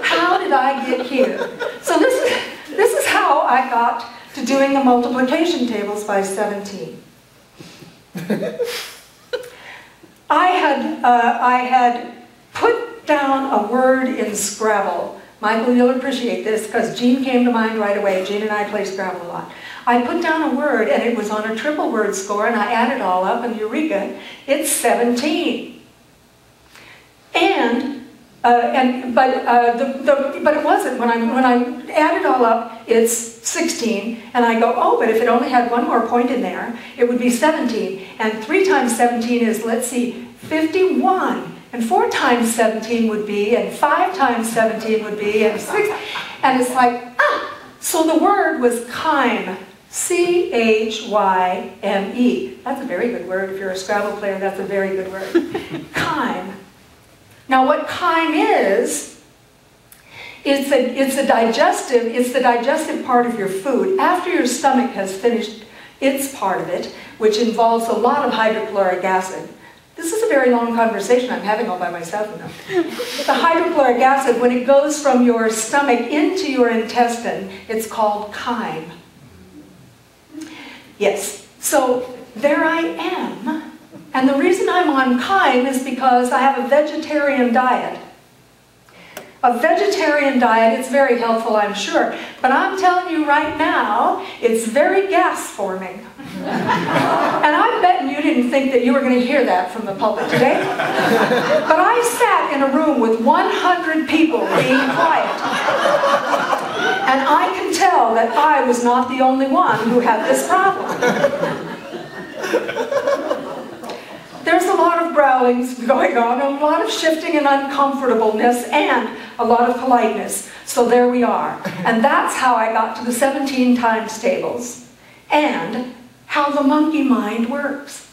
How did I get here? So this is how I got to doing the multiplication tables by 17. I had put down a word in Scrabble. Michael, you'll appreciate this because Jean came to mind right away. Jean and I play Scrabble a lot. I put down a word and it was on a triple word score and I added all up and eureka, it's 17. But it wasn't. When I add it all up, it's 16, and I go, oh, but if it only had one more point in there, it would be 17. And 3 times 17 is, let's see, 51. And 4 times 17 would be, and 5 times 17 would be, and 6. And it's like, ah! So the word was chyme. C-H-Y-M-E. That's a very good word. If you're a Scrabble player, that's a very good word. Chyme. Now what chyme is it's the digestive part of your food. After your stomach has finished its part of it, which involves a lot of hydrochloric acid. This is a very long conversation I'm having all by myself now. The hydrochloric acid, when it goes from your stomach into your intestine, it's called chyme. Yes, so there I am. And the reason I'm on chyme is because I have a vegetarian diet. A vegetarian diet, it's very helpful, I'm sure. But I'm telling you right now, it's very gas-forming. And I bet you didn't think that you were going to hear that from the pulpit today. But I sat in a room with 100 people being quiet. And I can tell that I was not the only one who had this problem. There's a lot of growlings going on, a lot of shifting and uncomfortableness, and a lot of politeness. So there we are. And that's how I got to the 17 times tables, and how the monkey mind works.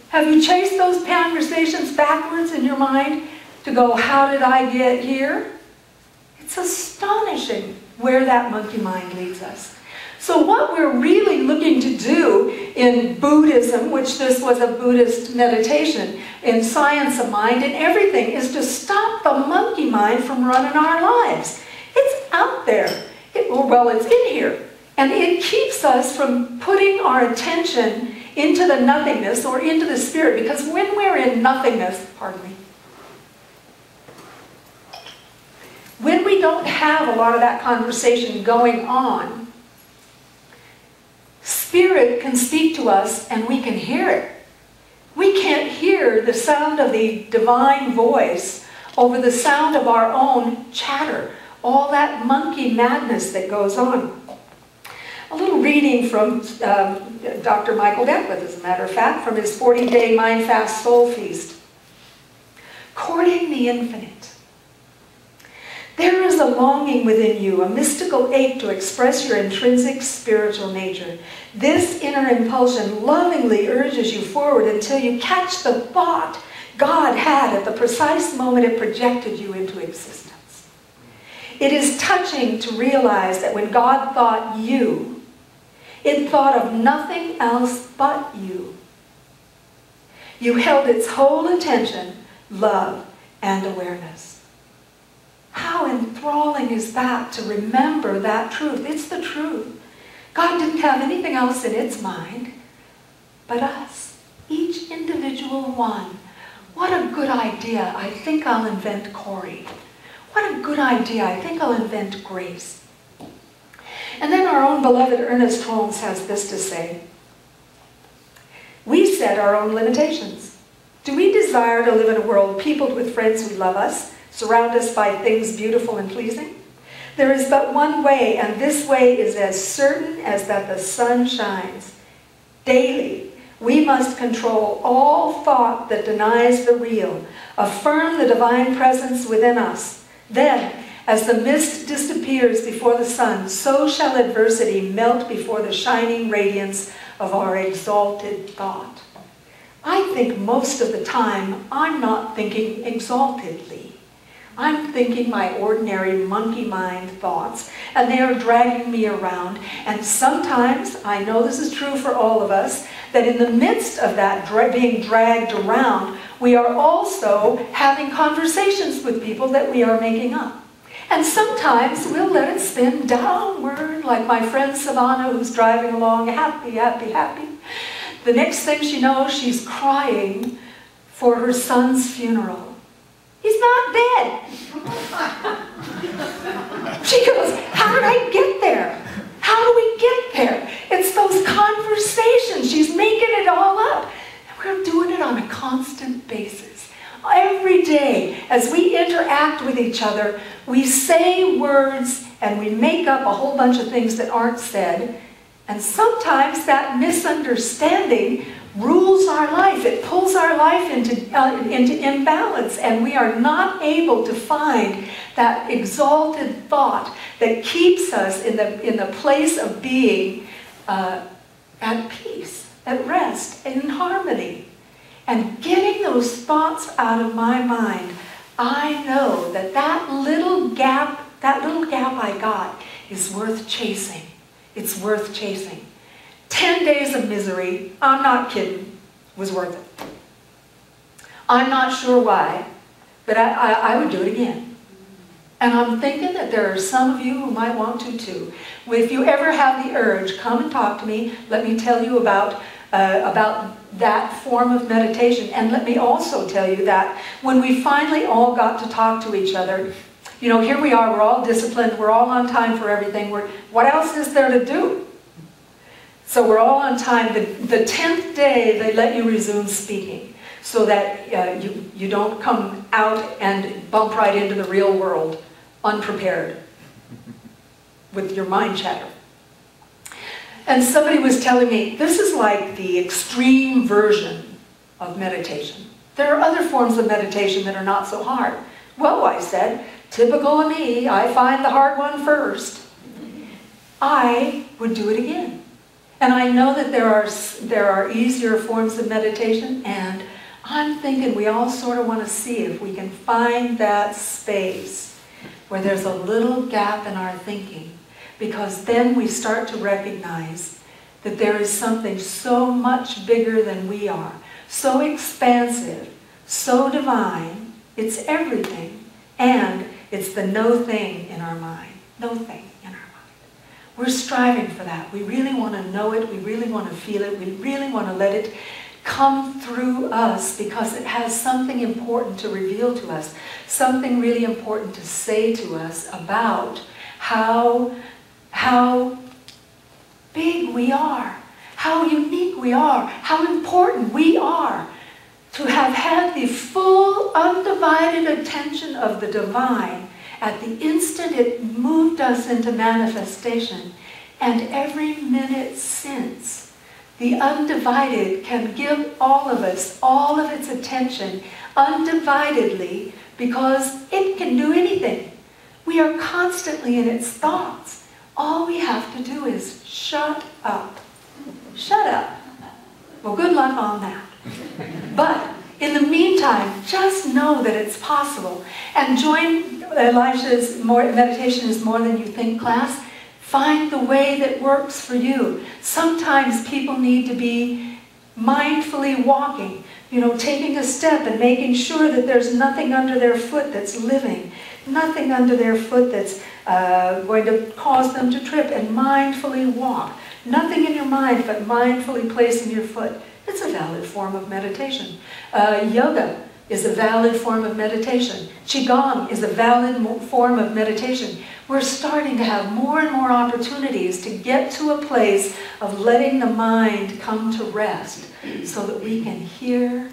Have you chased those conversations backwards in your mind to go, how did I get here? It's astonishing where that monkey mind leads us. So what we're really looking to do in Buddhism, which this was a Buddhist meditation, in science of mind, and everything, is to stop the monkey mind from running our lives. It's out there. Well, it's in here. And it keeps us from putting our attention into the nothingness or into the spirit. Because when we're in nothingness, pardon me, when we don't have a lot of that conversation going on, Spirit can speak to us and we can hear it. We can't hear the sound of the divine voice over the sound of our own chatter, all that monkey madness that goes on. A little reading from Dr. Michael Beckwith, as a matter of fact, from his 40-day Mind Fast Soul Feast. Courting the infinite. There is a longing within you, a mystical ache to express your intrinsic spiritual nature. This inner impulsion lovingly urges you forward until you catch the thought God had at the precise moment it projected you into existence. It is touching to realize that when God thought you, it thought of nothing else but you. You held its whole attention, love, and awareness. How enthralling is that to remember that truth? It's the truth. God didn't have anything else in its mind but us, each individual one. What a good idea. I think I'll invent Corey. What a good idea. I think I'll invent Grace. And then our own beloved Ernest Holmes has this to say. We set our own limitations. Do we desire to live in a world peopled with friends who love us, surround us by things beautiful and pleasing? There is but one way, and this way is as certain as that the sun shines. Daily, we must control all thought that denies the real, affirm the divine presence within us. Then, as the mist disappears before the sun, so shall adversity melt before the shining radiance of our exalted thought. I think most of the time I'm not thinking exaltedly. I'm thinking my ordinary monkey mind thoughts, and they are dragging me around. And sometimes, I know this is true for all of us, that in the midst of that being dragged around, we are also having conversations with people that we are making up. And sometimes we'll let it spin downward, like my friend Savannah, who's driving along, happy, happy, happy. The next thing she knows, she's crying for her son's funeral. He's not dead. She goes, how did I get there? How do we get there? It's those conversations. She's making it all up. And we're doing it on a constant basis. Every day, as we interact with each other, we say words and we make up a whole bunch of things that aren't said. And sometimes that misunderstanding rules our life. It pulls our life into imbalance, and we are not able to find that exalted thought that keeps us in the place of being at peace, at rest, and in harmony. And getting those thoughts out of my mind, I know that that little gap I got is worth chasing. It's worth chasing. 10 days of misery, I'm not kidding, was worth it. I'm not sure why, but I would do it again. And I'm thinking that there are some of you who might want to too. If you ever have the urge, come and talk to me. Let me tell you about that form of meditation. And let me also tell you that when we finally all got to talk to each other, you know, here we are, we're all disciplined, we're all on time for everything. What else is there to do? So we're all on time. The 10th day, they let you resume speaking so that you don't come out and bump right into the real world unprepared with your mind chatter. And somebody was telling me, this is like the extreme version of meditation. There are other forms of meditation that are not so hard. Well, I said, typical of me, I find the hard one first. I would do it again. And I know that there are easier forms of meditation, and I'm thinking we all sort of want to see if we can find that space where there's a little gap in our thinking, because then we start to recognize that there is something so much bigger than we are, so expansive, so divine, it's everything, and it's the no thing in our mind, no thing in our mind. We're striving for that. We really want to know it, we really want to feel it, we really want to let it come through us, because it has something important to reveal to us, something really important to say to us about how big we are, how unique we are, how important we are to have had the full, undivided attention of the divine at the instant it moved us into manifestation, and every minute since. The undivided can give all of us all of its attention undividedly, because it can do anything. We are constantly in its thoughts. All we have to do is shut up. Shut up. Well, good luck on that. But in the meantime, just know that it's possible. And join Elisha's Meditation is More Than You Think class. Find the way that works for you. Sometimes people need to be mindfully walking, you know, taking a step and making sure that there's nothing under their foot that's living, nothing under their foot that's going to cause them to trip, and mindfully walk. Nothing in your mind, but mindfully placing your foot. It's a valid form of meditation. Yoga is a valid form of meditation. Qigong is a valid form of meditation. We're starting to have more and more opportunities to get to a place of letting the mind come to rest, so that we can hear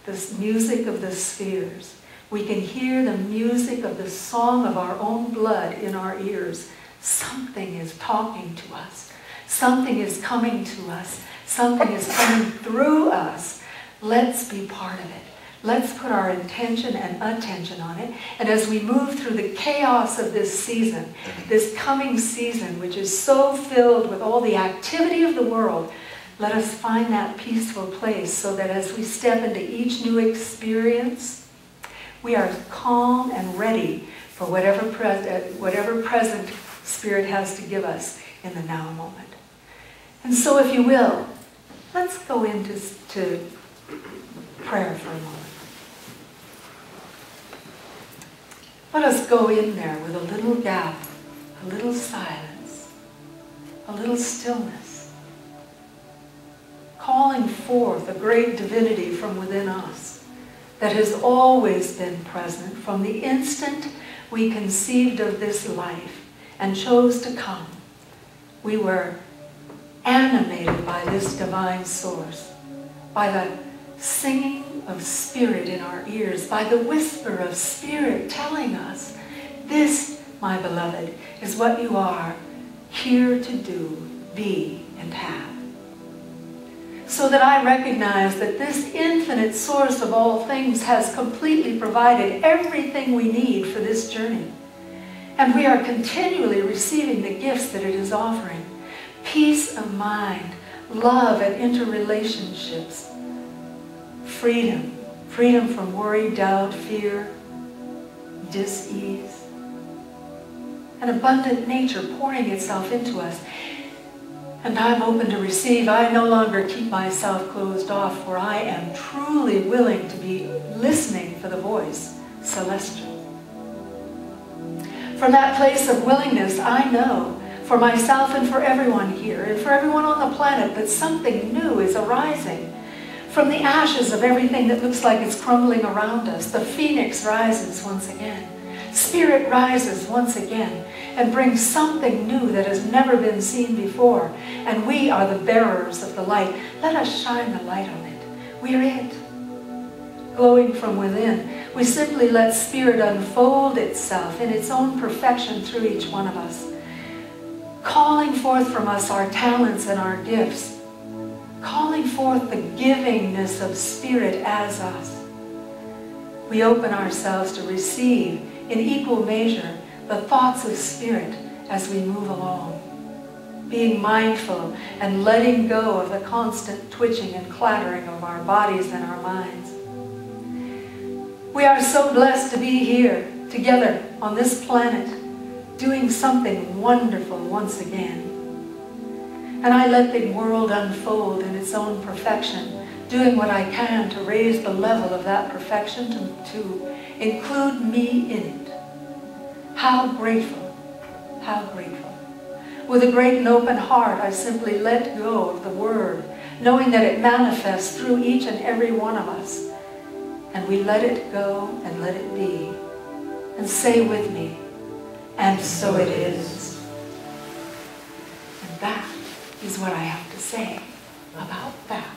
the music of the spheres. We can hear the music of the song of our own blood in our ears. Something is talking to us. Something is coming to us. Something is coming through us. Let's be part of it. Let's put our intention and attention on it. And as we move through the chaos of this season, this coming season, which is so filled with all the activity of the world, let us find that peaceful place, so that as we step into each new experience, we are calm and ready for whatever present Spirit has to give us in the now moment. And so, if you will, let's go into prayer for a moment. Let us go in there with a little gap, a little silence, a little stillness, calling forth a great divinity from within us that has always been present from the instant we conceived of this life and chose to come. We were animated by this divine source, by the singing of spirit in our ears, by the whisper of spirit telling us, this, my beloved, is what you are here to do, be, and have. So that I recognize that this infinite source of all things has completely provided everything we need for this journey. And we are continually receiving the gifts that it is offering. Peace of mind, love and interrelationships, freedom, freedom from worry, doubt, fear, dis-ease. An abundant nature pouring itself into us. And I'm open to receive. I no longer keep myself closed off, for I am truly willing to be listening for the voice, celestial. From that place of willingness, I know for myself and for everyone here and for everyone on the planet that something new is arising. From the ashes of everything that looks like it's crumbling around us, the phoenix rises once again. Spirit rises once again and brings something new that has never been seen before. And we are the bearers of the light. Let us shine the light on it. We're it. Glowing from within, we simply let Spirit unfold itself in its own perfection through each one of us, calling forth from us our talents and our gifts, calling forth the givingness of Spirit as us. We open ourselves to receive in equal measure the thoughts of Spirit as we move along, being mindful and letting go of the constant twitching and clattering of our bodies and our minds. We are so blessed to be here together on this planet, doing something wonderful once again. And I let the world unfold in its own perfection, doing what I can to raise the level of that perfection to include me in it. How grateful, how grateful. With a great and open heart, I simply let go of the Word, knowing that it manifests through each and every one of us. And we let it go and let it be. And say with me, and so it is. And that is what I have to say about that.